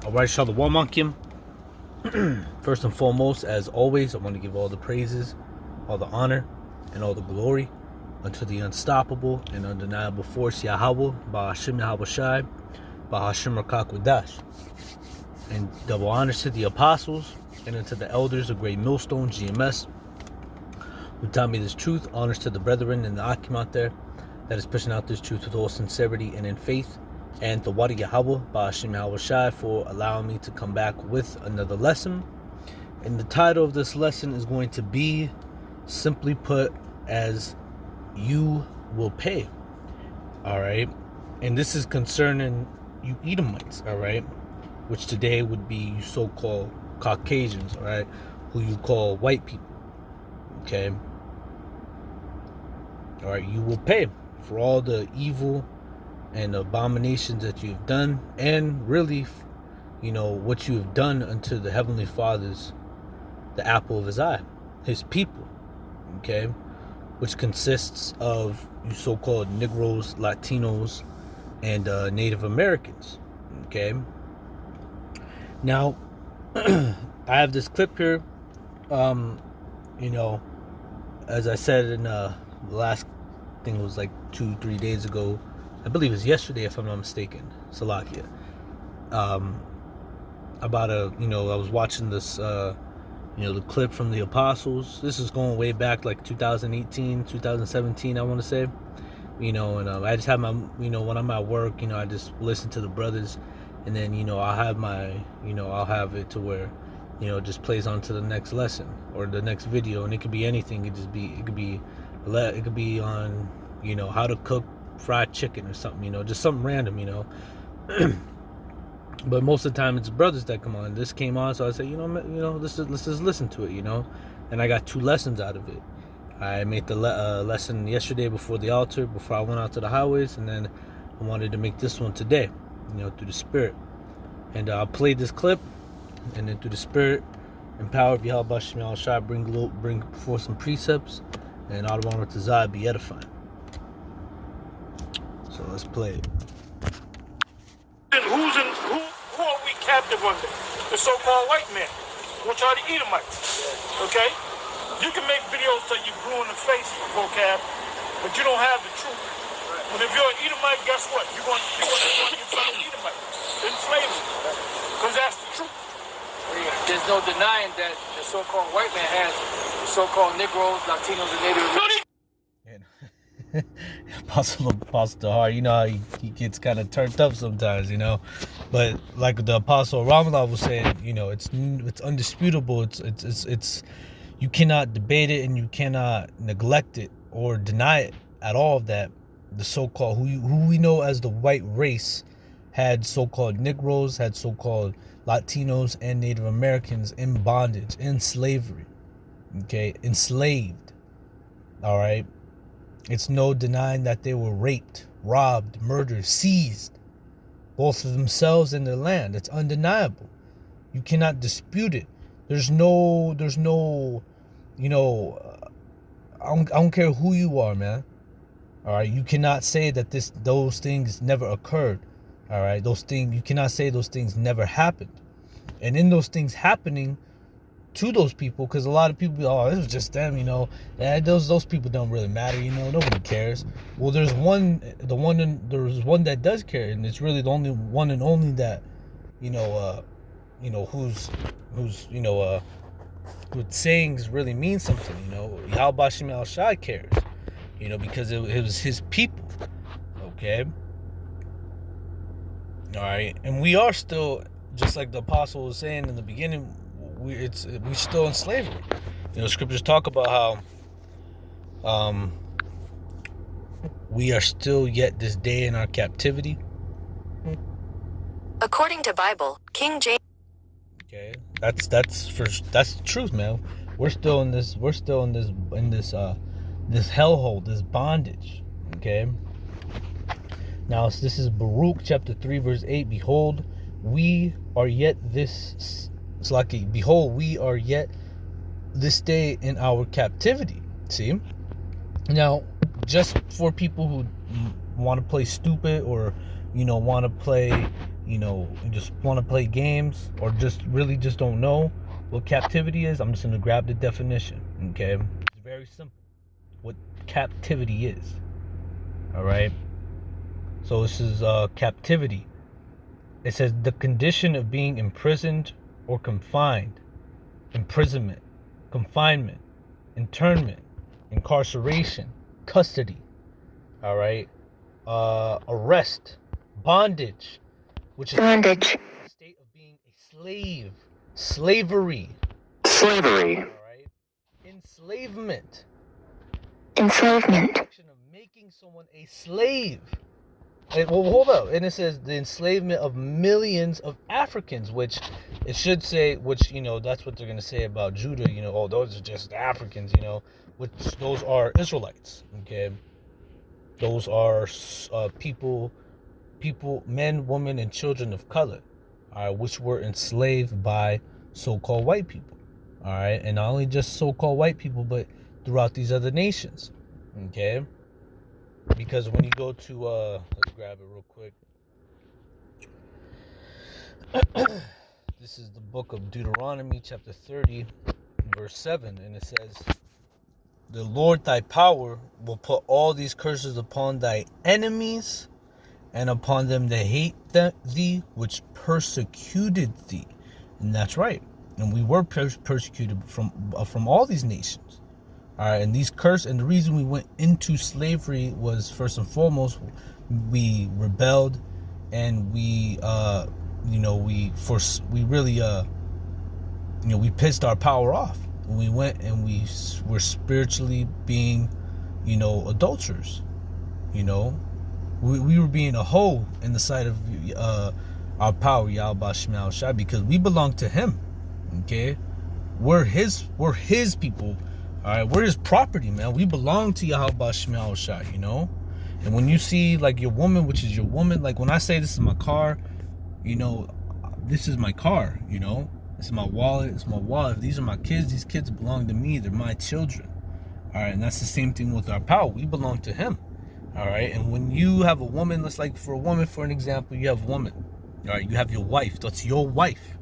Alright, YAHAWAH. First and foremost, as always, I want to give all the praises, all the honor, and all the glory unto the unstoppable and undeniable force, Yahawah, YAHAWASHI, Rakak. And double honors to the apostles and unto the elders of Great Millstone, GMS, who taught me this truth. Honors to the brethren and the Akim out there that is pushing out this truth with all sincerity and in faith. And the YAHAWAH, for allowing me to come back with another lesson. And the title of this lesson is going to be, simply put, as you will pay. Alright? And this is concerning you Edomites, alright? Which today would be you so-called Caucasians, alright? Who you call white people. Okay? Alright, you will pay for all the evil and abominations that you've done, and really, what you have done unto the Heavenly Father's, the apple of his eye, his people, okay, which consists of you so-called Negroes, Latinos, and Native Americans, okay. Now, I have this clip here, as I said in the last thing, was like 2-3 days ago. I believe it was yesterday, if I'm not mistaken. Salakia. About I was watching this, the clip from the apostles. This is going way back, like 2018, 2017, I want to say. And I just have my, when I'm at work, I just listen to the brothers, and then, I'll have my, I'll have it to where, it just plays on to the next lesson or the next video, and it could be anything. It could be on, how to cook fried chicken or something, just something random, but most of the time it's brothers that come on. This came on, so I said, let's just listen to it, and I got 2 lessons out of it. I made the lesson yesterday before the altar, before I went out to the highways, and then I wanted to make this one today, through the Spirit. And I played this clip, and then through the Spirit and power of YAHAWASHI, bring forth some precepts, and all the one with the Zah be edifying. So let's play it. Who are we captive under? The so-called white man, which are the Edomites. Okay? You can make videos till you blue in the face, vocab, but you don't have the truth. But if you're an Edomite, guess what? You're going to join your fellow Edomite in slavery, because that's the truth. There's no denying that the so-called white man has the so-called Negroes, Latinos, and Native Americans. Apostle Tahar, how he gets kind of turned up sometimes, but like the Apostle Ramallah was saying, it's undisputable. It's you cannot debate it, and you cannot neglect it or deny it at all, that the so-called who we know as the white race had so-called Negroes, had so-called Latinos and Native Americans in bondage, in slavery, okay, enslaved. All right. It's no denying that they were raped, robbed, murdered, seized, both of themselves and their land. It's undeniable. You cannot dispute it. There's no, I don't care who you are, man. All right, you cannot say that those things never occurred. All right, you cannot say those things never happened. And in those things happening to those people, because a lot of people, it was just them, those people don't really matter, nobody cares. Well, there's one that does care, and it's really the only one and only that, whose sayings really mean something, YAHAWASHI cares, because it was his people, okay? All right, and we are still, just like the apostle was saying in the beginning, we're still in slavery. Scriptures talk about how we are still yet this day in our captivity. According to Bible, King James. Okay, that's the truth, man. We're still in this hellhole, this bondage. Okay. Now this is Baruch chapter 3 verse 8. Behold, we are yet this. It's like, behold, we are yet this day in our captivity. See? Now, just for people who want to play stupid, or, want to play, just want to play games or just really just don't know what captivity is, I'm just going to grab the definition, okay? It's very simple. What captivity is. All right? So this is captivity. It says the condition of being imprisoned or confined, imprisonment, confinement, internment, incarceration, custody. All right? Arrest, bondage, which is Bondage. the state of being a slave, slavery. Slavery. All right? Enslavement. Enslavement. Action of making someone a slave. Well, hold up. And it says the enslavement of millions of Africans, which it should say, which, that's what they're going to say about Judah, oh, those are just Africans, which those are Israelites, okay? Those are people, men, women, and children of color, all right, which were enslaved by so-called white people, all right? And not only just so-called white people, but throughout these other nations, okay? Because when you go to, let's grab it real quick. This is the book of Deuteronomy, chapter 30, verse 7. And it says, the Lord thy power will put all these curses upon thy enemies and upon them that hate thee, which persecuted thee. And that's right. And we were persecuted from all these nations. All right, and these curses, and the reason we went into slavery was, first and foremost, we rebelled, and we pissed our power off. And we went and we were spiritually being, adulterers. We were being a hoe in the sight of our power, YAHAWASHI, because we belong to Him. Okay, we're His people. All right, we're His property, man. We belong to YAHAWASHI, And when you see, like, your woman, which is your woman, like, when I say this is my car, this is my car, This is my wallet, it's my wallet. These are my kids. These kids belong to me. They're my children. All right, and that's the same thing with our power. We belong to Him. All right, and when you have a woman, let's like for a woman, for an example, you have a woman. All right, you have your wife. That's your wife.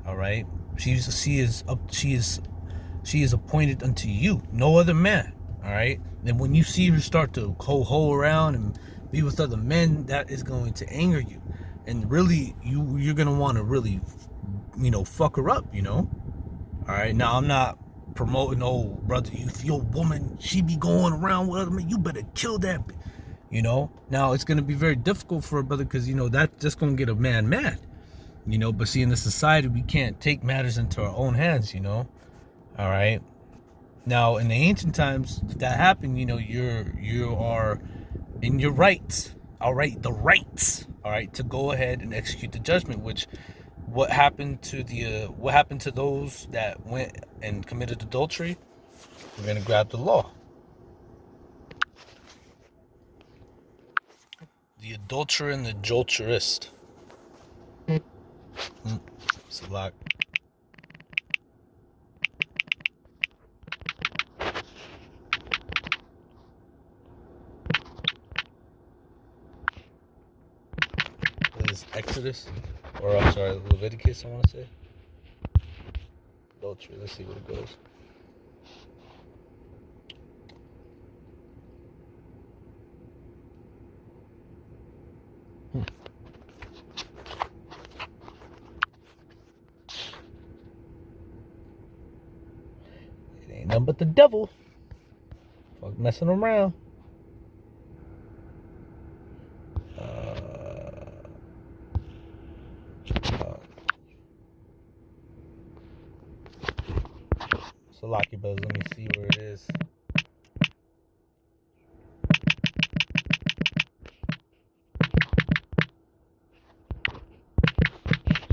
All right, she is appointed unto you, no other man. All right. And when you see her start to hoe around and be with other men, that is going to anger you, and really you're gonna want to really, fuck her up. All right. Now I'm not promoting, oh brother, if your woman, she be going around with other men, you better kill that. Now it's gonna be very difficult for a brother because that's just gonna get a man mad. But see, in the society, we can't take matters into our own hands. All right. Now, in the ancient times, if that happened, you are in your rights. All right, the rights. All right, to go ahead and execute the judgment. Which, what happened to those that went and committed adultery? We're gonna grab the law. The adulterer and the adulterist. It's a lot. This is Exodus, or I'm sorry, Leviticus, I want to say. Adultery, let's see what it goes. It ain't nothing but the devil. Fuck messing around. So Lucky Buzz, let me see where it is.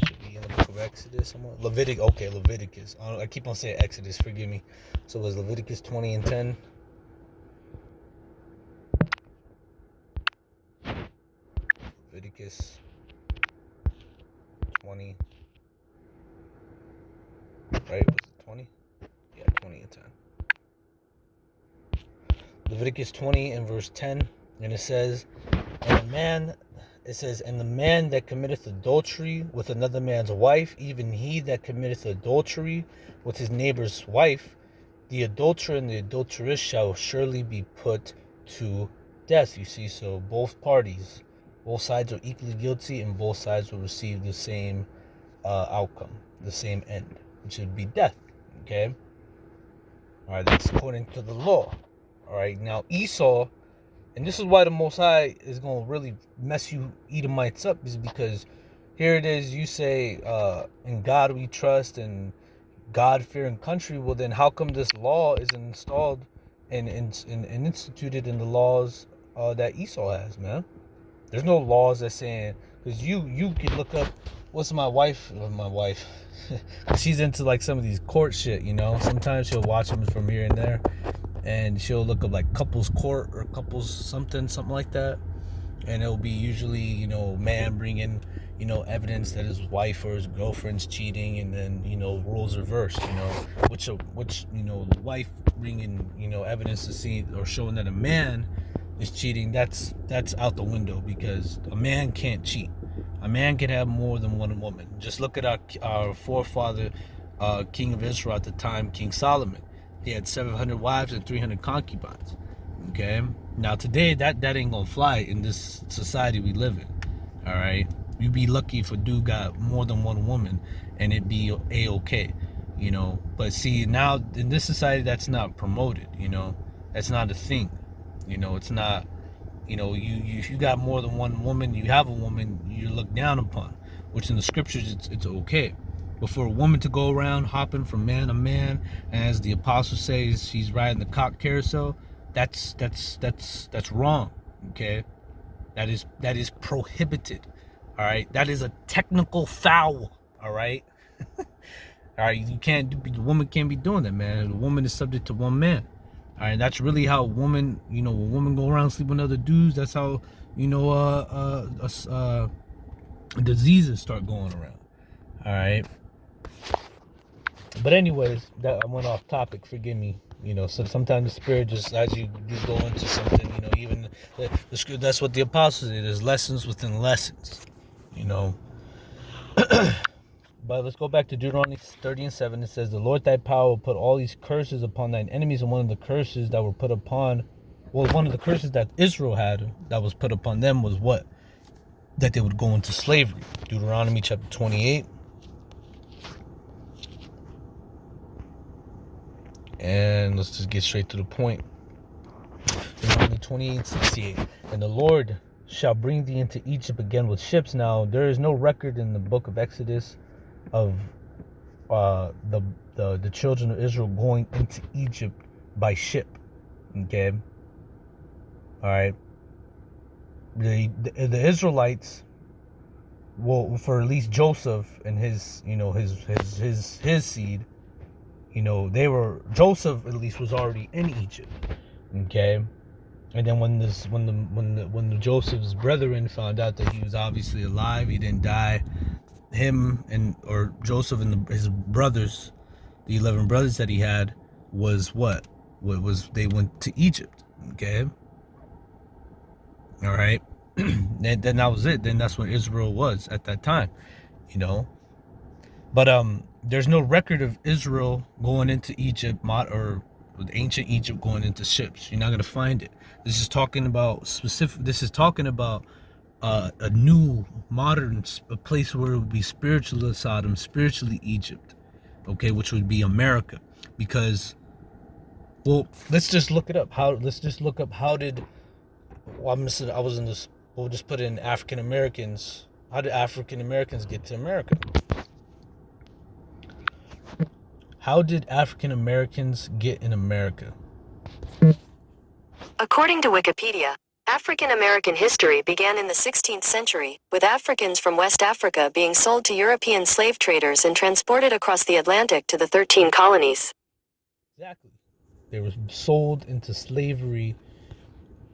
Should be in the book of Exodus somewhere. Leviticus. I keep on saying Exodus, forgive me. So it was Leviticus 20 and 10. Leviticus 20. Right? Was it 20? Yeah, 20 and 10. Leviticus 20 and verse 10. And it says, and a man It says, and the man that committeth adultery with another man's wife, even he that committeth adultery with his neighbor's wife, the adulterer and the adulteress shall surely be put to death. You see, so both parties, both sides are equally guilty, and both sides will receive the same outcome, the same end, which would be death. Okay? All right, that's according to the law. All right, now Esau, and this is why the Most High is going to really mess you Edomites up, is because here it is, you say, in God we trust and God-fearing country. Well, then how come this law is installed and instituted in the laws that Esau has, man? There's no laws that saying, because you can look up, what's my wife, she's into like some of these court shit, you know. Sometimes she'll watch them from here and there, and she'll look up like couples court or couples something like that, and it'll be usually, you know, man bringing, you know, evidence that his wife or his girlfriend's cheating, and then, you know, roles reversed, you know, which you know, the wife bringing, you know, evidence to see or showing that a man is cheating, that's out the window, because a man can't cheat. A man can have more than one woman. Just look at our forefather, king of Israel at the time, King Solomon. He had 700 wives and 300 concubines. Okay, now today that ain't gonna fly in this society we live in. All right, you'd be lucky if a dude got more than one woman and it'd be a-okay, you know. But see, now in this society, that's not promoted, you know. That's not a thing, you know. It's not, you know, if you got more than one woman, you have a woman, you're looked down upon, which in the scriptures it's okay. But for a woman to go around hopping from man to man, and as the apostle says, she's riding the cock carousel, that's wrong. Okay, that is prohibited. All right, that is a technical foul. All right, all right, the woman can't be doing that, man. The woman is subject to one man. All right, that's really how women, you know, when women go around sleeping with other dudes, that's how, you know, diseases start going around. All right. But anyways, that I went off topic. Forgive me. You know, so sometimes the spirit just, as you go into something, you know, even the that's what the apostles did. There's lessons within lessons. You know. But let's go back to Deuteronomy 30:7. It says, "The Lord thy power will put all these curses upon thine enemies," and one of the curses that were put upon, well, one of the curses that Israel had that was put upon them was what? That they would go into slavery. Deuteronomy chapter 28. And let's just get straight to the point. Deuteronomy 28:68. "And the Lord shall bring thee into Egypt again with ships." Now, there is no record in the book of Exodus of the children of Israel going into Egypt by ship. Okay. All right. The Israelites, well, for at least Joseph and his, you know, his seed, you know, Joseph at least was already in Egypt. Okay. And then when Joseph's brethren found out that he was obviously alive, he didn't die, or Joseph and his brothers, the 11 brothers that he had, was they went to Egypt. Okay. All right. Then that was it. Then that's what Israel was at that time, you know. But there's no record of Israel going into Egypt, or ancient Egypt going into ships. You're not gonna find it. This is talking about a new modern place where it would be spiritually Sodom, spiritually Egypt, okay, which would be America. Because, well, let's just look up how did, well, we'll just put in African Americans. How did African Americans get to America? How did African Americans get in America? According to Wikipedia, African American history began in the 16th century, with Africans from West Africa being sold to European slave traders and transported across the Atlantic to the 13 colonies. Exactly. They were sold into slavery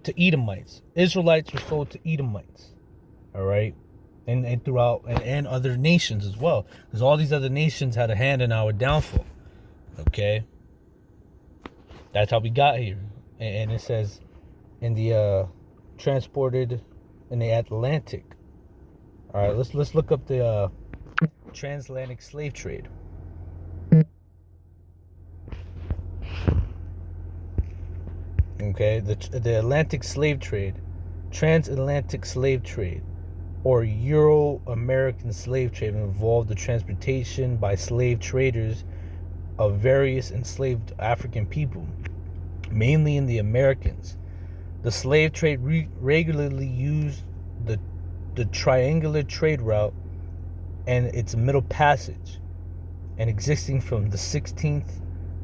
to Edomites. Israelites were sold to Edomites. All right? And throughout, and other nations as well. Because all these other nations had a hand in our downfall. Okay? That's how we got here. And it says, in the transported in the Atlantic. All right, let's look up the transatlantic slave trade. Okay, the Atlantic slave trade, transatlantic slave trade, or Euro-American slave trade involved the transportation by slave traders of various enslaved African people, mainly in the Americas. The slave trade regularly used the triangular trade route and its middle passage, and existing from the 16th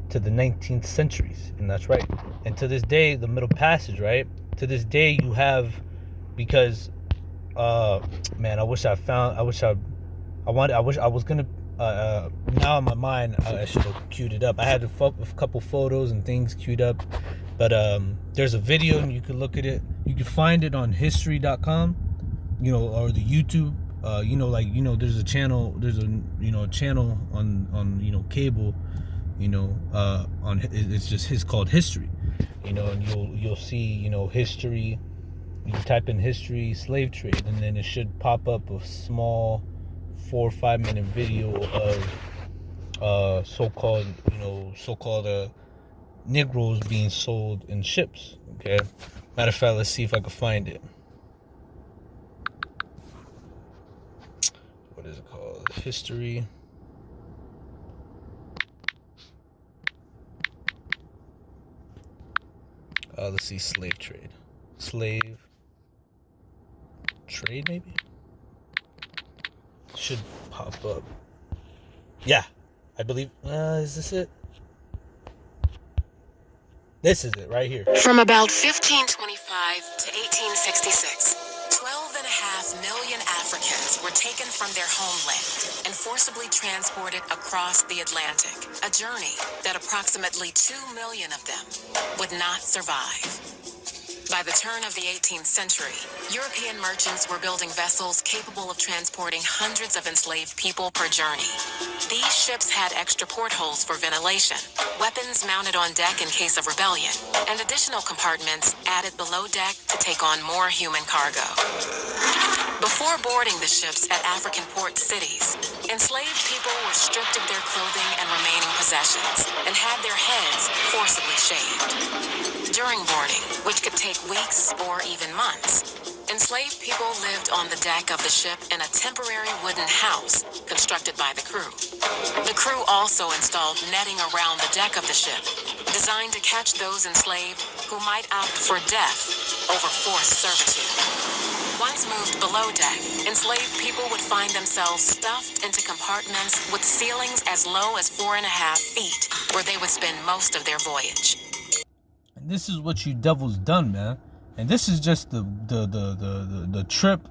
to the 19th centuries. And that's right. And to this day, the middle passage, right? To this day, you have, because man, I wish I was gonna now in my mind I should have queued it up. I had a couple photos and things queued up, but there's a video and you can look at it. You can find it on history.com, or the YouTube. There's a channel. There's a channel on cable. On it's just it's called History. And you'll see history. You type in history slave trade, and then it should pop up a small 4 or 5 minute video of so-called Negroes being sold in ships. Okay, matter of fact, let's see if I can find it. What is it called? History. Let's see, slave trade. Slave trade, maybe? Should pop up. Yeah, I believe. Is this it? This is it right here. From about 1525 to 1866, 12.5 million Africans were taken from their homeland and forcibly transported across the Atlantic, a journey that approximately 2 million of them would not survive. By the turn of the 18th century, European merchants were building vessels capable of transporting hundreds of enslaved people per journey. These ships had extra portholes for ventilation, weapons mounted on deck in case of rebellion, and additional compartments added below deck to take on more human cargo. Before boarding the ships at African port cities, enslaved people were stripped of their clothing and remaining possessions and had their heads forcibly shaved. During boarding, which could take weeks or even months, enslaved people lived on the deck of the ship in a temporary wooden house constructed by the crew. The crew also installed netting around the deck of the ship, designed to catch those enslaved who might opt for death over forced servitude. Once moved below deck, enslaved people would find themselves stuffed into compartments with ceilings as low as 4.5 feet, where they would spend most of their voyage. And this is what you devils done, man. And this is just the trip,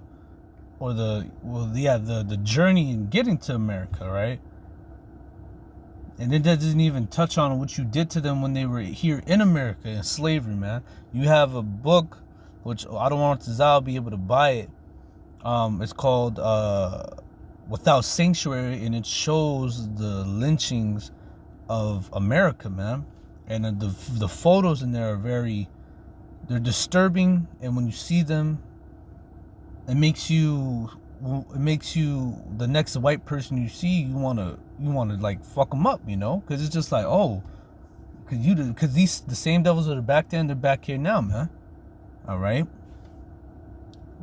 or the journey in getting to America, right? And it doesn't even touch on what you did to them when they were here in America in slavery, man. You have a book, which I don't want to be able to buy it. It's called Without Sanctuary, and it shows the lynchings of America, man. And the photos in there are they're disturbing, and when you see them, it makes you the next white person you see, you wanna like fuck them up, because it's just like, oh, because the same devils that are back then, they're back here now, man. All right,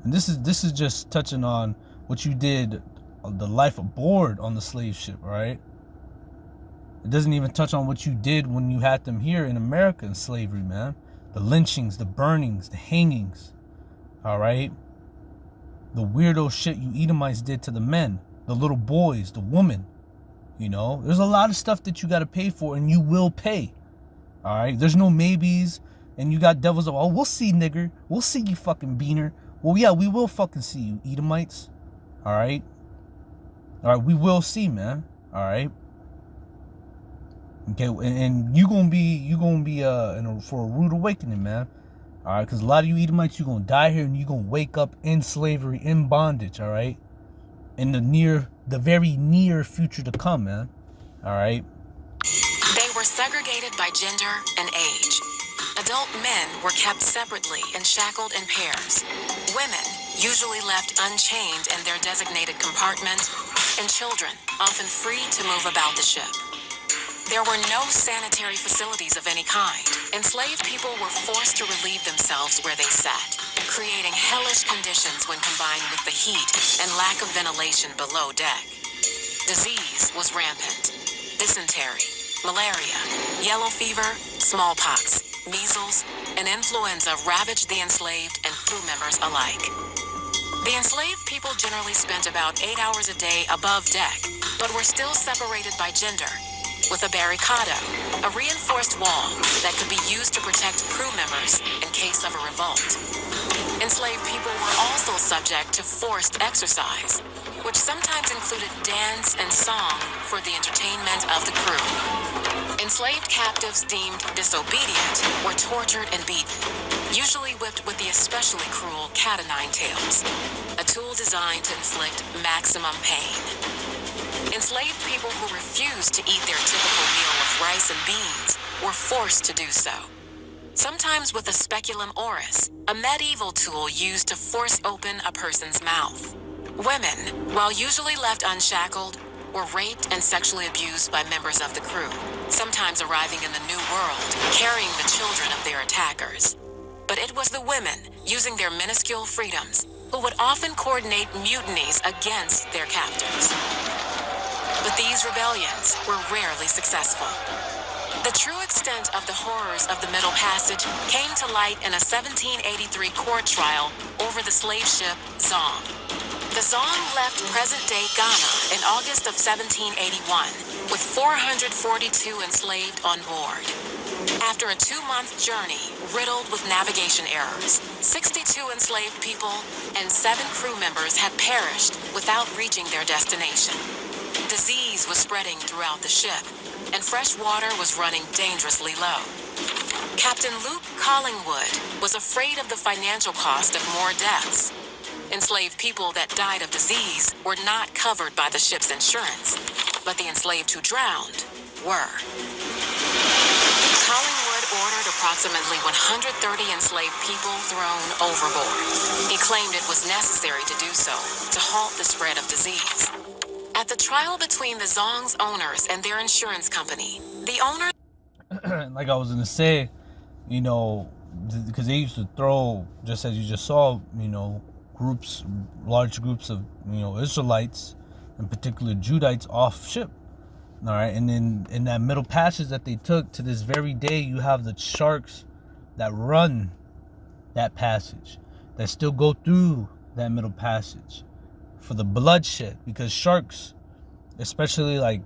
and this is just touching on what you did, the life aboard on the slave ship, right? It doesn't even touch on what you did when you had them here in America in slavery, man. The lynchings, the burnings, the hangings, all right? The weirdo shit you Edomites did to the men, the little boys, the women, There's a lot of stuff that you got to pay for, and you will pay, all right? There's no maybes, and you got devils of, oh, we'll see, nigger. We'll see you, fucking beaner. Well, yeah, we will fucking see you, Edomites, all right? All right, we will see, man, all right? Okay, and you gonna be for a rude awakening, man. All right, because a lot of you Edomites, you gonna die here, and you gonna wake up in slavery, in bondage. All right, in the very near future to come, man. All right. They were segregated by gender and age. Adult men were kept separately and shackled in pairs. Women usually left unchained in their designated compartment, and children, often free to move about the ship. There were no sanitary facilities of any kind. Enslaved people were forced to relieve themselves where they sat, creating hellish conditions when combined with the heat and lack of ventilation below deck. Disease was rampant. Dysentery, malaria, yellow fever, smallpox, measles, and influenza ravaged the enslaved and crew members alike. The enslaved people generally spent about 8 hours a day above deck, but were still separated by gender, with a barricado, a reinforced wall that could be used to protect crew members in case of a revolt. Enslaved people were also subject to forced exercise, which sometimes included dance and song for the entertainment of the crew. Enslaved captives deemed disobedient were tortured and beaten, usually whipped with the especially cruel cat-o'-nine tails, a tool designed to inflict maximum pain. Enslaved people who refused to eat their typical meal of rice and beans were forced to do so, sometimes with a speculum oris, a medieval tool used to force open a person's mouth. Women, while usually left unshackled, were raped and sexually abused by members of the crew, sometimes arriving in the New World, carrying the children of their attackers. But it was the women, using their minuscule freedoms, who would often coordinate mutinies against their captors. But these rebellions were rarely successful. The true extent of the horrors of the Middle Passage came to light in a 1783 court trial over the slave ship Zong. The Zong left present-day Ghana in August of 1781 with 442 enslaved on board. After a 2-month journey riddled with navigation errors, 62 enslaved people and 7 crew members had perished without reaching their destination. Disease was spreading throughout the ship, and fresh water was running dangerously low. Captain Luke Collingwood was afraid of the financial cost of more deaths. Enslaved people that died of disease were not covered by the ship's insurance, but the enslaved who drowned were. Collingwood ordered approximately 130 enslaved people thrown overboard. He claimed it was necessary to do so to halt the spread of disease. At the trial between the Zong's owners and their insurance company, the owners... Like I was going to say, you know, because they used to throw, just as you just saw, you know, large groups of, you know, Israelites, in particular Judites, off ship. All right, and then in that middle passage that they took, to this very day, you have the sharks that run that passage, that still go through that middle passage for the bloodshed, because sharks, especially like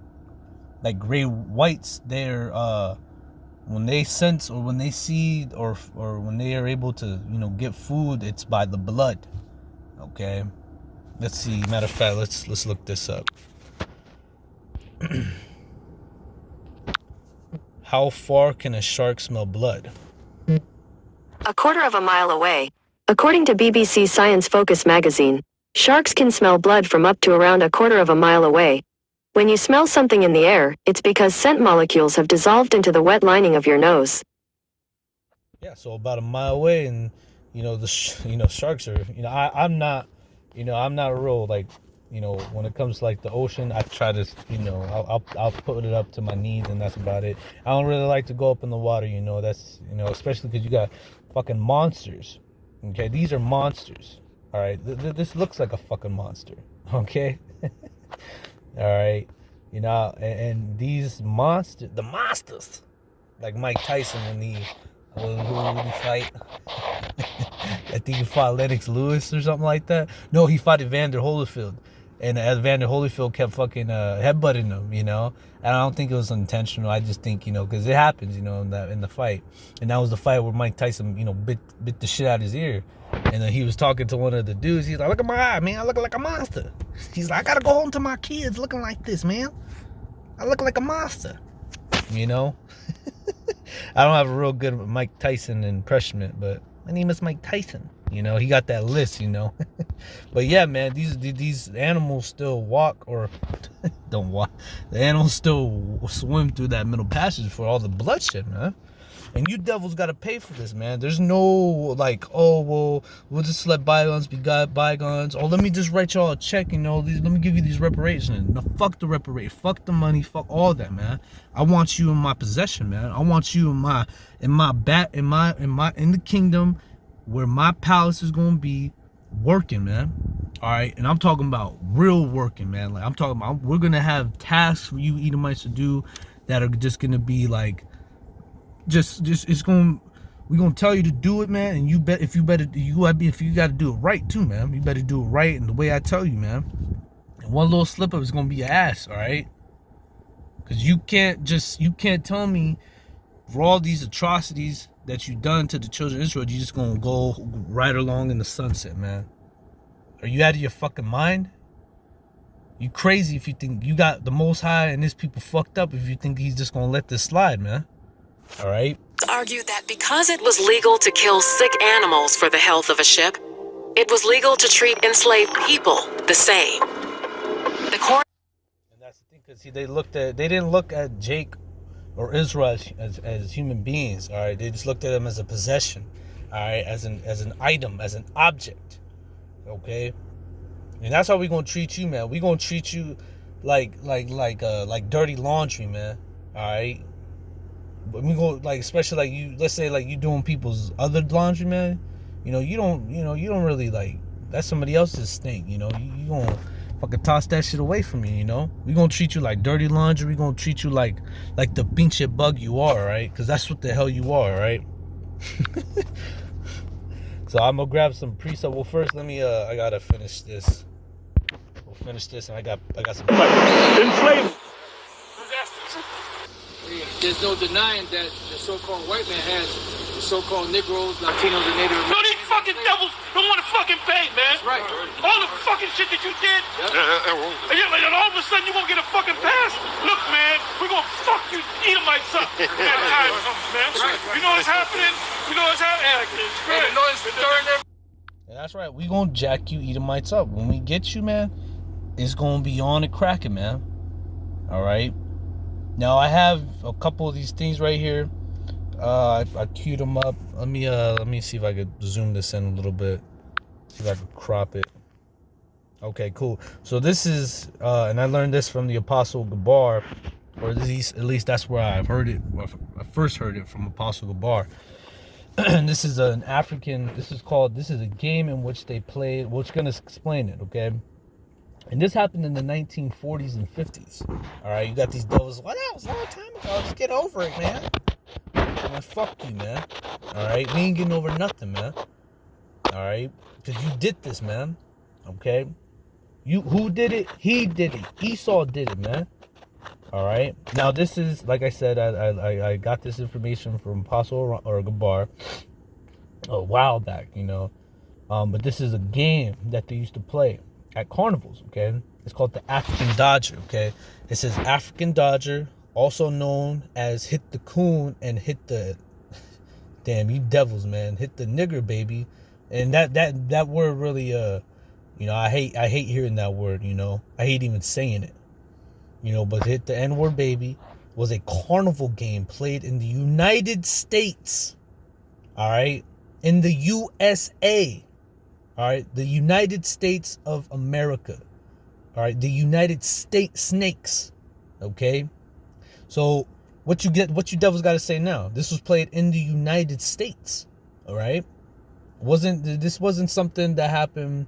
gray whites, they're when they sense or when they see or when they are able to, you know, get food, it's by the blood. Okay, let's see. Matter of fact, let's look this up. How far can a shark smell blood? A quarter of a mile away. According to BBC Science Focus magazine, sharks can smell blood from up to around a quarter of a mile away. When you smell something in the air, it's because scent molecules have dissolved into the wet lining of your nose. Yeah, so about a mile away, and you know sharks are, you know, I'm not a real, like, you know, when it comes to like the ocean, I try to, you know, I'll put it up to my knees, and that's about it. I don't really like to go up in the water, you know. That's, you know, especially because you got fucking monsters. Okay, these are monsters. All right, this looks like a fucking monster. Okay, all right, you know, and these monsters, the monsters, like Mike Tyson when he fight. I think he fought Lennox Lewis or something like that. No, he fought Evander Holyfield. And as Evander Holyfield kept fucking headbutting him, you know. And I don't think it was intentional. I just think, you know, because it happens, you know, in the fight. And that was the fight where Mike Tyson, you know, bit the shit out of his ear. And then he was talking to one of the dudes. He's like, look at my eye, man. I look like a monster. He's like, I got to go home to my kids looking like this, man. I look like a monster. You know? I don't have a real good Mike Tyson impression, but my name is Mike Tyson. You know, he got that list, you know. But yeah, man, these animals still walk, or don't walk. The animals still swim through that middle passage for all the bloodshed, man. And you devils got to pay for this, man. There's no, like, oh, well, we'll just let bygones be bygones. Oh, let me just write y'all a check, let me give you these reparations. No, fuck the reparation. Fuck the money. Fuck all that, man. I want you in my possession, man. I want you in the kingdom where my palace is going to be working, man. All right, and I'm talking about real working, man. Like, I'm talking about, we're gonna have tasks for you Edomites to do that are just gonna be like, we're gonna tell you to do it, man. And if you got to do it right too, man. You better do it right and the way I tell you, man. And one little slip up is gonna be your ass, all right? Because you can't tell me for all these atrocities that you done to the children of Israel, you just gonna go right along in the sunset, man. Are you out of your fucking mind? You crazy if you think you got the Most High and his people fucked up if you think he's just gonna let this slide, man. All right? Argued that because it was legal to kill sick animals for the health of a ship, it was legal to treat enslaved people the same. The court. And that's the thing, because they didn't look at Jake or Israel as human beings, all right? They just looked at them as a possession, all right, as an item, as an object. Okay, and that's how we gonna treat you, man. We gonna treat you like dirty laundry, man. All right, but we go especially you. Let's say you doing people's other laundry, man. You don't really that's somebody else's stink. You gonna fucking toss that shit away from you. We gonna treat you like dirty laundry. We gonna treat you like the pinche bug you are, right? Because that's what the hell you are, right? So I'm gonna grab some precept. Well, first let me I gotta finish this. We'll finish this, and I got some. Enslavement. There's no denying that the so-called white man has the so-called Negroes, Latinos, and Native No, Americans. these fucking devils don't want to fucking pay, man. That's right. All the fucking shit that you did. And all of a sudden you won't get a fucking pass. Look, man, we're gonna fuck you Edomites up that time comes, man. You know what's happening? You know what's happening? And the noise stirring them. And that's right. We gonna jack you Edomites up. When we get you, man, it's gonna be on and cracking, man. All right. Now I have a couple of these things right here. I queued them up. Let me see if I could zoom this in a little bit. See if I could crop it. Okay, cool. So this is, and I learned this from the Apostle Gabar, or at least that's where I've heard it. I first heard it from Apostle Gabar. And this is an African. This is a game in which they played. Well, it's gonna explain it, okay? And this happened in the 1940s and 50s. All right, you got these devils. Well, that was a long time ago. Just get over it, man. Man, fuck you, man. All right, we ain't getting over nothing, man. All right, because you did this, man. Okay, who did it? He did it. Esau did it, man. All right. Now this is, like I said, I got this information from Apostle or Gabar a while back, but this is a game that they used to play at carnivals, okay? It's called the African Dodger, okay? It says African Dodger, also known as hit the coon and hit the, damn, you devils, man, hit the nigger, baby. And that word really, I hate hearing that word, I hate even saying it, but hit the N-word, baby, was a carnival game played in the United States, all right? In the USA. All right, the United States of America. All right, the United States snakes. Okay, so what you devils got to say now? This was played in the United States. All right, this wasn't something that happened,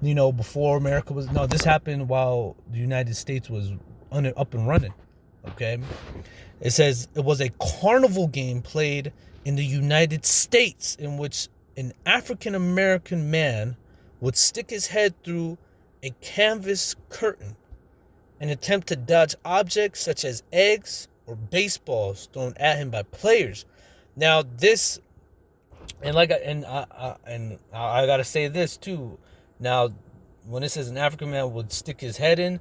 before America was. No, this happened while the United States was up and running. Okay, it says it was a carnival game played in the United States in which an African American man would stick his head through a canvas curtain and attempt to dodge objects such as eggs or baseballs thrown at him by players. Now this, and I gotta say this too. Now, when it says an African man would stick his head in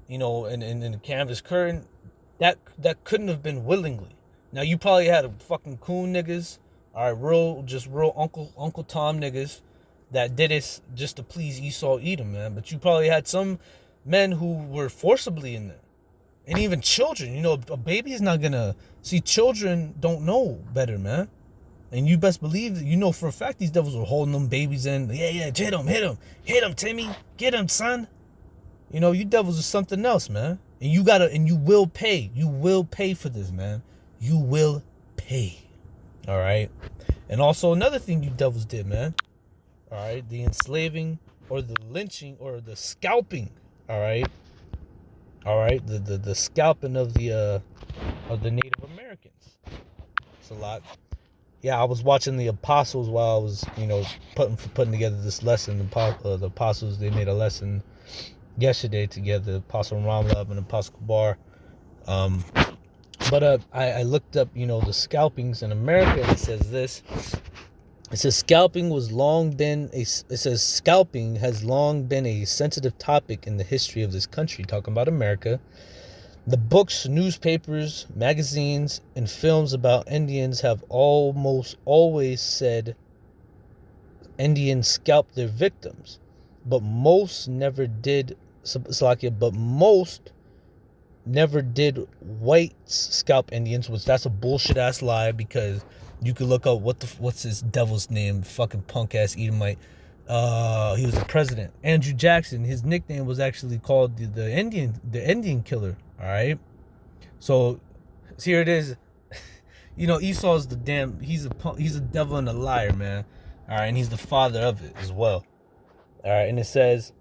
the canvas curtain, that couldn't have been willingly. Now you probably had a fucking coon niggas. All right, real Uncle Tom niggas that did it just to please Esau Edom, man. But you probably had some men who were forcibly in there. And even children, you know, a baby is not gonna see. Children don't know better, man. And you best believe that you know for a fact these devils were holding them babies in. Yeah, hit him, Timmy, get him, son. You know, you devils are something else, man. And you will pay. You will pay for this, man. You will pay. All right. And also another thing you devils did, man. All right, the enslaving or the lynching or the scalping. All right. The scalping of the Native Americans. It's a lot. Yeah, I was watching the Apostles while I was, you know, putting together this lesson. The Apostles, they made a lesson yesterday together. Apostle Ramlab and Apostle Kabar. But I looked up, you know, the scalpings in America, and it says this. It says scalping has long been a sensitive topic in the history of this country, talking about America. The books, newspapers, magazines, and films about Indians have almost always said Indians scalped their victims, but most never did. But most never did whites scalp Indians, which that's a bullshit ass lie, because you could look up what's his devil's name, fucking punk ass Edomite. He was the president, Andrew Jackson. His nickname was actually called the Indian Killer. All right, so here it is. You know, Esau's he's a devil and a liar, man. All right, and he's the father of it as well. All right, and it says,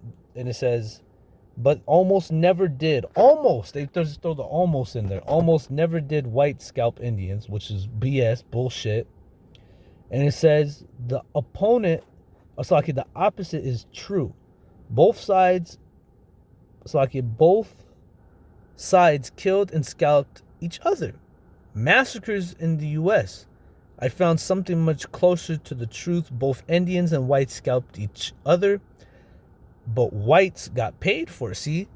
but almost never did. Almost, they just throw the almost in there. Almost never did white scalp Indians, which is BS, bullshit. And it says the opposite is true. Both sides killed and scalped each other. Massacres in the U.S. I found something much closer to the truth. Both Indians and whites scalped each other, but whites got paid for it. See?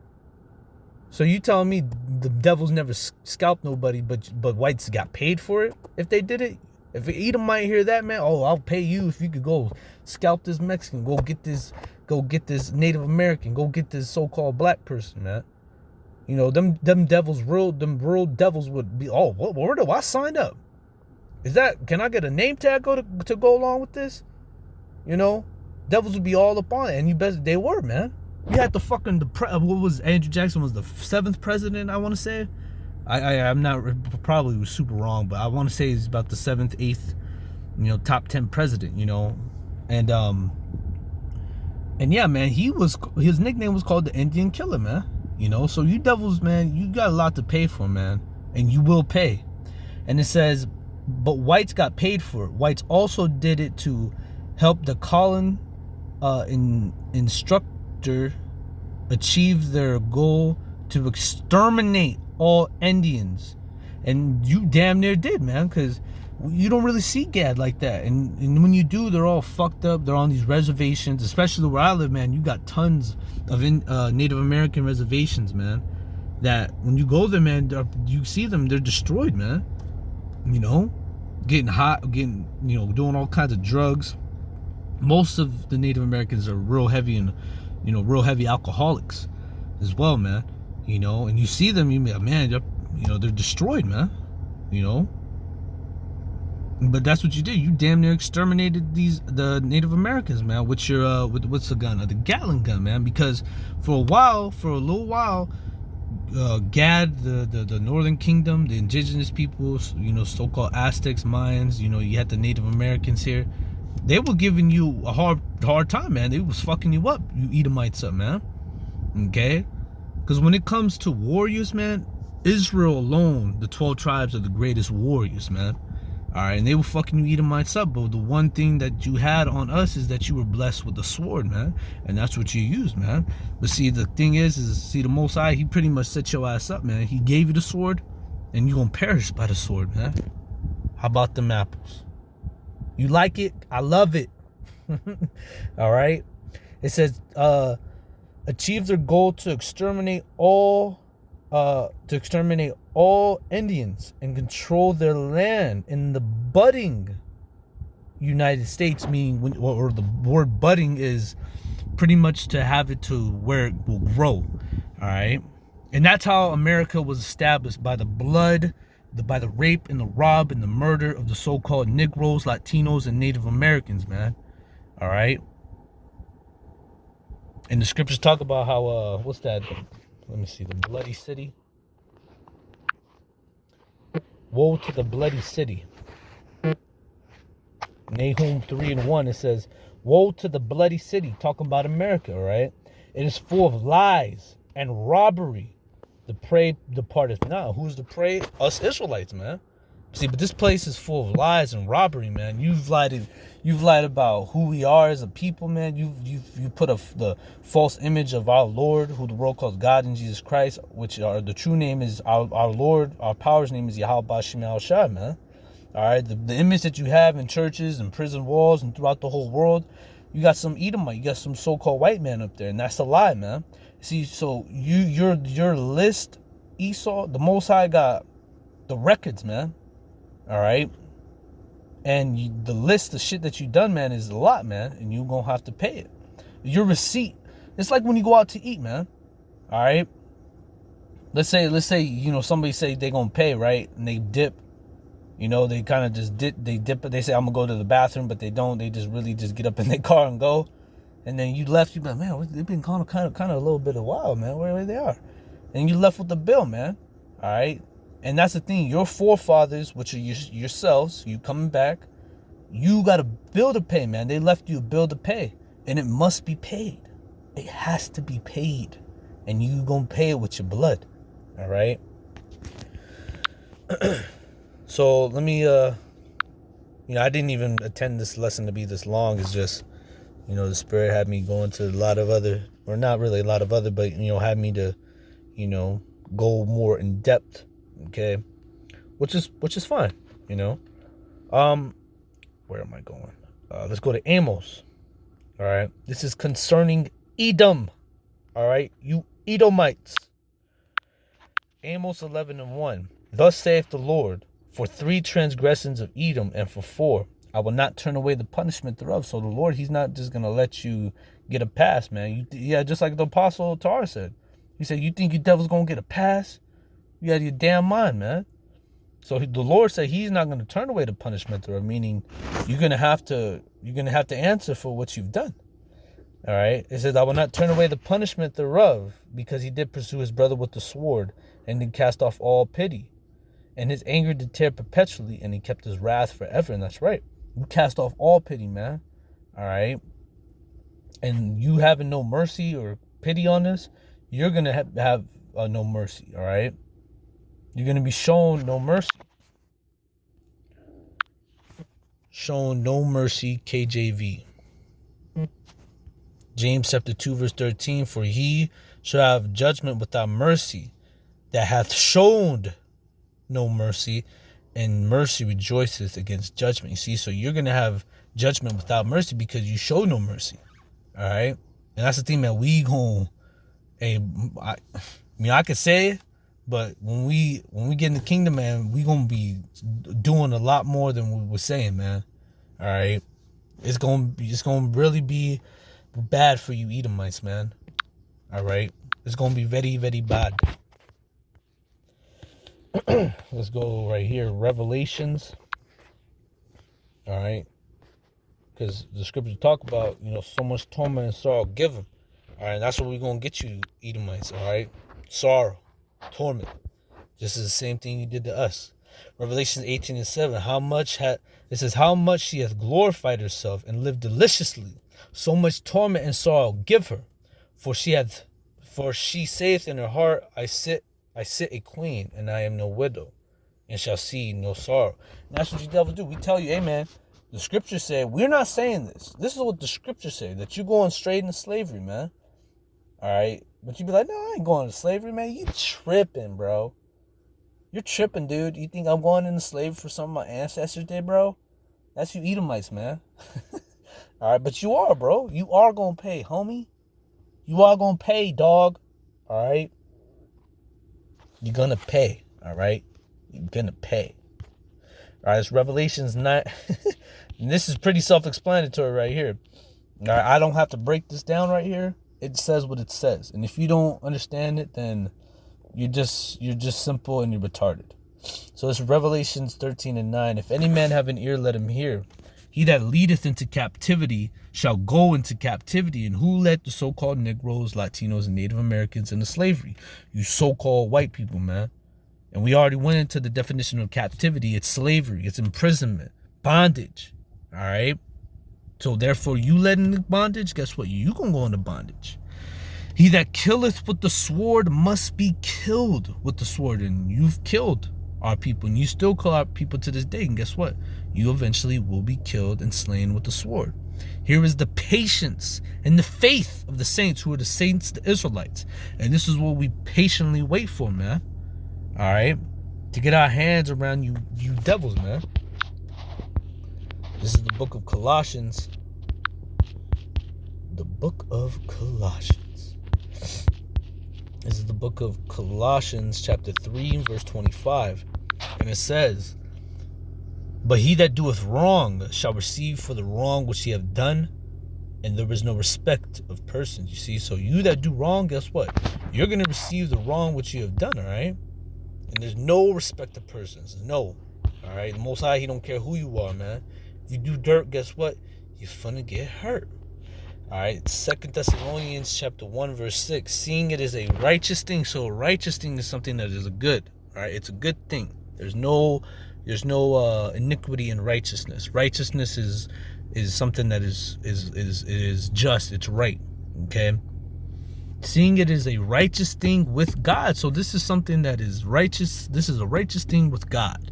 So you telling me the devils never scalped nobody, but whites got paid for it if they did it? If Edom might hear that, man, oh, I'll pay you if you could go scalp this Mexican, go get this Native American, go get this so-called black person, man. You know, them rural devils would be, oh, where do I sign up? Can I get a name tag to go along with this? You know, devils would be all up on it, and they were, man. You had the fucking, what was, Andrew Jackson was the 7th president, I want to say. I'm not, probably was super wrong, but I want to say he's about the 7th, 8th, you know, top 10 president, you know. And yeah, man, his nickname was called the Indian Killer, man. You know, so you devils, man, you got a lot to pay for, man, and you will pay. And it says, but whites got paid for it. Whites also did it to help the colon instructor achieve their goal to exterminate all Indians. And you damn near did, man, because you don't really see Gad like that. And when you do, they're all fucked up. They're on these reservations, especially where I live, man. You got tons of Native American reservations, man, that when you go there, man, you see them, they're destroyed, man. You know, getting hot, you know, doing all kinds of drugs. Most of the Native Americans are real heavy alcoholics as well, man. You know, and you see them, you be like, man, you know, they're destroyed, man. You know, but that's what you did. You damn near exterminated the Native Americans, man, with your what's the gun? The Gatling gun, man. Because for a little while, Gad, the Northern Kingdom, the indigenous peoples, you know, so-called Aztecs, Mayans, you know, you had the Native Americans here. They were giving you a hard time, man. They was fucking you up, you Edomites up, man. Okay? Because when it comes to warriors, man, Israel alone, the 12 tribes are the greatest warriors, man. All right, and they were fucking you Edomites up, but the one thing that you had on us is that you were blessed with the sword, man, and that's what you used, man. But see, the thing is the Most High, he pretty much set your ass up, man. He gave you the sword, and you're gonna perish by the sword, man. How about them apples? You like it? I love it. All right. It says, achieve their goal to exterminate all Indians and control their land in the budding United States, meaning or the word budding is pretty much to have it to where it will grow. All right. And that's how America was established, by the blood, by the rape and the rob and the murder of the so-called Negroes, Latinos, and Native Americans, man. All right. And the scriptures talk about how, what's that? Let me see, the bloody city. Woe to the bloody city. Nahum 3:1, it says, woe to the bloody city, talking about America, right? It is full of lies and robbery. The prey departeth not. Who's the prey? Us Israelites, man. See, but this place is full of lies and robbery, man. You've lied about who we are as a people, man. You put the false image of our Lord, who the world calls God in Jesus Christ, which the true name is our Lord, our power's name is YAHAWASHI, man. All right, the image that you have in churches and prison walls and throughout the whole world, you got some Edomite, you got some so-called white man up there, and that's a lie, man. See, so your list, Esau, the Most High got the records, man. All right, and the list of shit that you done, man, is a lot, man, and you gonna have to pay it. Your receipt, it's like when you go out to eat, man. All right, let's say somebody say they gonna pay, right, and they dip. They kind of just dip. They say, I'm gonna go to the bathroom, but they don't. They just really just get up in their car and go. And then you left. You be like, man, they've been kind of a little bit of while, man. Where they are? And you left with the bill, man. All right. And that's the thing. Your forefathers, which are yourselves, you coming back, you got a bill to pay, man. They left you a bill to pay, and it must be paid. It has to be paid, and you gonna pay it with your blood. All right. So let me, I didn't even intend this lesson to be this long. It's just, the Spirit had me go into a lot of other, or not really a lot of other, but, had me to, go more in depth. Okay. Which is fine, Where am I going? Let's go to Amos. All right. This is concerning Edom. All right. You Edomites. Amos 11:1. Thus saith the Lord, for 3 transgressions of Edom, and for 4, I will not turn away the punishment thereof. So the Lord, he's not just going to let you get a pass, man. Just like the Apostle Tar said. He said, you think you devil's going to get a pass? You out of your damn mind, man. So the Lord said he's not going to turn away the punishment thereof, meaning you're going to have to answer for what you've done. All right. It says, I will not turn away the punishment thereof, because he did pursue his brother with the sword, and did cast off all pity. And his anger did tear perpetually, and he kept his wrath forever. And that's right. You cast off all pity, man. All right. And you having no mercy or pity on this, you're going to have no mercy. All right. You're going to be shown no mercy. Shown no mercy, KJV. James chapter 2, verse 13. For he shall have judgment without mercy, that hath shown no mercy, and mercy rejoiceth against judgment. You see, so you're going to have judgment without mercy because you show no mercy. All right. And that's the thing, man. We going I could say it, but when we get in the kingdom, man, we going to be doing a lot more than we were saying, man. All right. It's going to really be bad for you Edomites, man. All right. It's going to be very, very bad. Let's go right here. Revelations. All right. Because the scriptures talk about, so much torment and sorrow give them. All right. That's what we're going to get you, Edomites. All right. Sorrow, torment. This is the same thing you did to us. Revelation 18:7. It says, how much she hath glorified herself and lived deliciously. So much torment and sorrow give her. For she saith in her heart, I sit a queen, and I am no widow, and shall see no sorrow. And that's what you devils do. We tell you, hey man, the scriptures say, we're not saying this. This is what the scriptures say, that you're going straight into slavery, man. All right. But you be like, no, I ain't going into slavery, man. You tripping, bro. You're tripping, dude. You think I'm going into slavery for some of my ancestors did, bro? That's you Edomites, man. All right. But you are, bro. You are going to pay, homie. You are going to pay, dog. All right. You're going to pay, all right? You're going to pay. All right, it's Revelations 9. And this is pretty self-explanatory right here. All right, I don't have to break this down right here. It says what it says. And if you don't understand it, then You're just simple and you're retarded. So it's Revelations 13:9. If any man have an ear, let him hear. He that leadeth into captivity shall go into captivity. And who led the so-called Negroes, Latinos, and Native Americans into slavery? You so-called white people, man. And we already went into the definition of captivity. It's slavery. It's imprisonment. Bondage. All right? So therefore, you led into bondage, guess what? You gonna go into bondage. He that killeth with the sword must be killed with the sword. And you've killed our people, and you still kill our people to this day. And guess what? You eventually will be killed and slain with the sword. Here is the patience and the faith of the saints, who are the saints, the Israelites. And this is what we patiently wait for, man. All right? To get our hands around you devils, man. This is the book of Colossians. The book of Colossians. This is the book of Colossians, chapter 3, verse 25. And it says, but he that doeth wrong shall receive for the wrong which he have done, and there is no respect of persons. You see, so you that do wrong, guess what? You're going to receive the wrong which you have done, all right? And there's no respect of persons. No. All right? The Most High, he don't care who you are, man. If you do dirt, guess what? You're finna get hurt. All right? 2 Thessalonians chapter 1, verse 6. Seeing it is a righteous thing. So a righteous thing is something that is a good. All right? It's a good thing. There's no iniquity in righteousness. Righteousness is something that is just. It's right. Okay? Seeing it is a righteous thing with God. So this is something that is righteous. This is a righteous thing with God.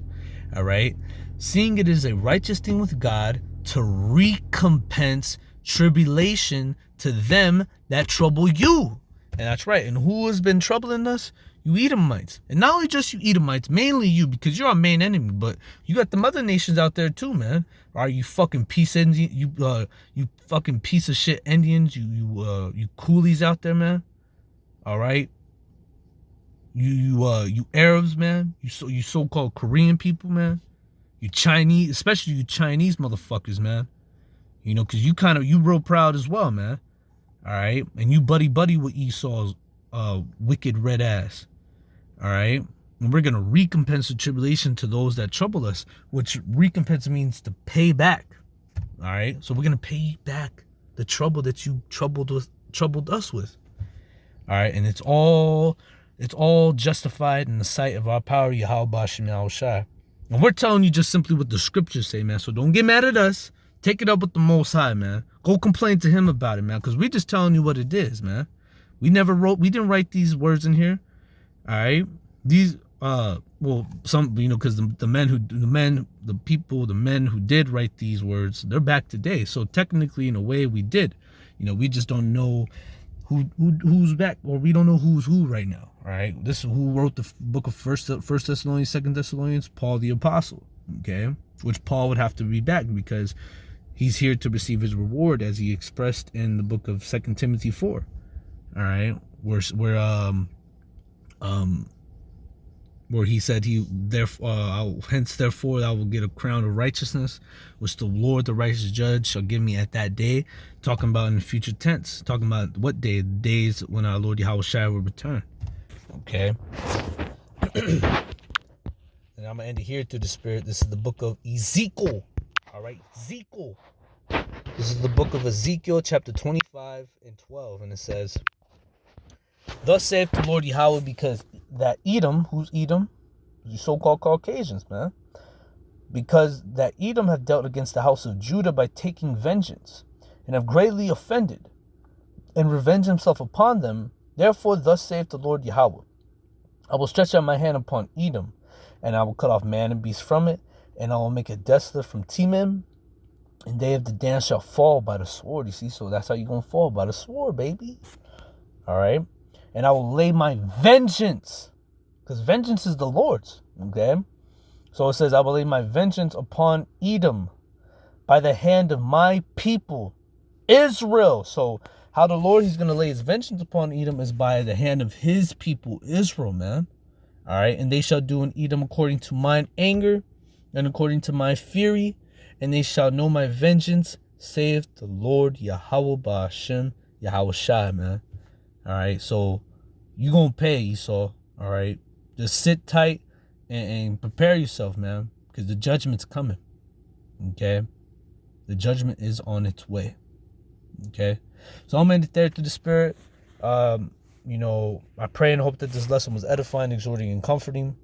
All right? Seeing it is a righteous thing with God to recompense tribulation to them that trouble you. And that's right. And who has been troubling us? You Edomites. And not only just you Edomites, mainly you, because you're our main enemy, but you got the other nations out there too, man. All right, you fucking piece Indian, you fucking piece of shit Indians, you coolies out there, man. All right. You Arabs, man. You so-called Korean people, man. You Chinese, especially you Chinese motherfuckers, man. You know, because you real proud as well, man. All right. And you buddy with Esau's wicked red ass. All right. And we're going to recompense the tribulation to those that trouble us, which recompense means to pay back. All right. So we're going to pay back the trouble that you troubled us with. All right. And it's all justified in the sight of our power, YAHAWASHI. And we're telling you just simply what the scriptures say, man. So don't get mad at us. Take it up with the Most High, man. Go complain to him about it, man. Because we're just telling you what it is, man. We didn't write these words in here. All right. These, some, you know, because the men who did write these words, they're back today. So technically, in a way, we did. You know, we just don't know who's back, or we don't know who's who right now. All right. This is who wrote the book of First Thessalonians, 2 Thessalonians, Paul the Apostle. Okay. Which Paul would have to be back because he's here to receive his reward, as he expressed in the book of 2 Timothy 4. All right, where he said therefore I will get a crown of righteousness, which the Lord, the righteous judge, shall give me at that day. Talking about in the future tense, talking about what day? The days when our Lord YAHAWASHI will return. Okay. And I'm gonna end it here through the Spirit. This is the book of Ezekiel. All right, Ezekiel. This is the book of Ezekiel, chapter 25 and 12, and it says, thus saith the Lord Yahweh, because that Edom, who's Edom? You so-called Caucasians, man. Because that Edom have dealt against the house of Judah by taking vengeance, and have greatly offended, and revenged himself upon them. Therefore, thus saith the Lord Yahweh, I will stretch out my hand upon Edom, and I will cut off man and beast from it, and I will make it desolate from Temim, and they of the dance shall fall by the sword. You see, so that's how you're going to fall, by the sword, baby. All right. And I will lay my vengeance, because vengeance is the Lord's. Okay. So it says, I will lay my vengeance upon Edom by the hand of my people, Israel. So how the Lord, he's going to lay his vengeance upon Edom is by the hand of his people, Israel, man. All right. And they shall do in Edom according to mine anger and according to my fury, and they shall know my vengeance, saith the Lord Yahweh Ba'ashem, YAHAWASHI, man. All right, so you gonna pay, Esau. All All right, just sit tight and prepare yourself, man, because the judgment's coming. Okay, the judgment is on its way. Okay, so I'm in there through the Spirit. You know, I pray and hope that this lesson was edifying, exhorting, and comforting.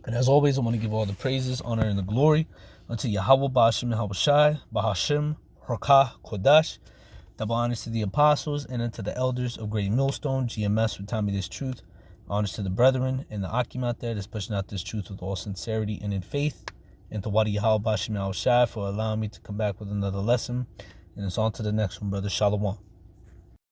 And as always, I want to give all the praises, honor, and the glory unto Yahawah, Ba'ashem, YAHAWASHI, Bahashem, Harkah, Kodash. Double honors to the apostles and unto the elders of Great Millstone, GMS, who taught me this truth. Honors to the brethren and the Akim out there that's pushing out this truth with all sincerity and in faith. And to Wadi Yahawah, Ba'ashem, YAHAWASHI, for allowing me to come back with another lesson. And it's on to the next one, brother. Shalom.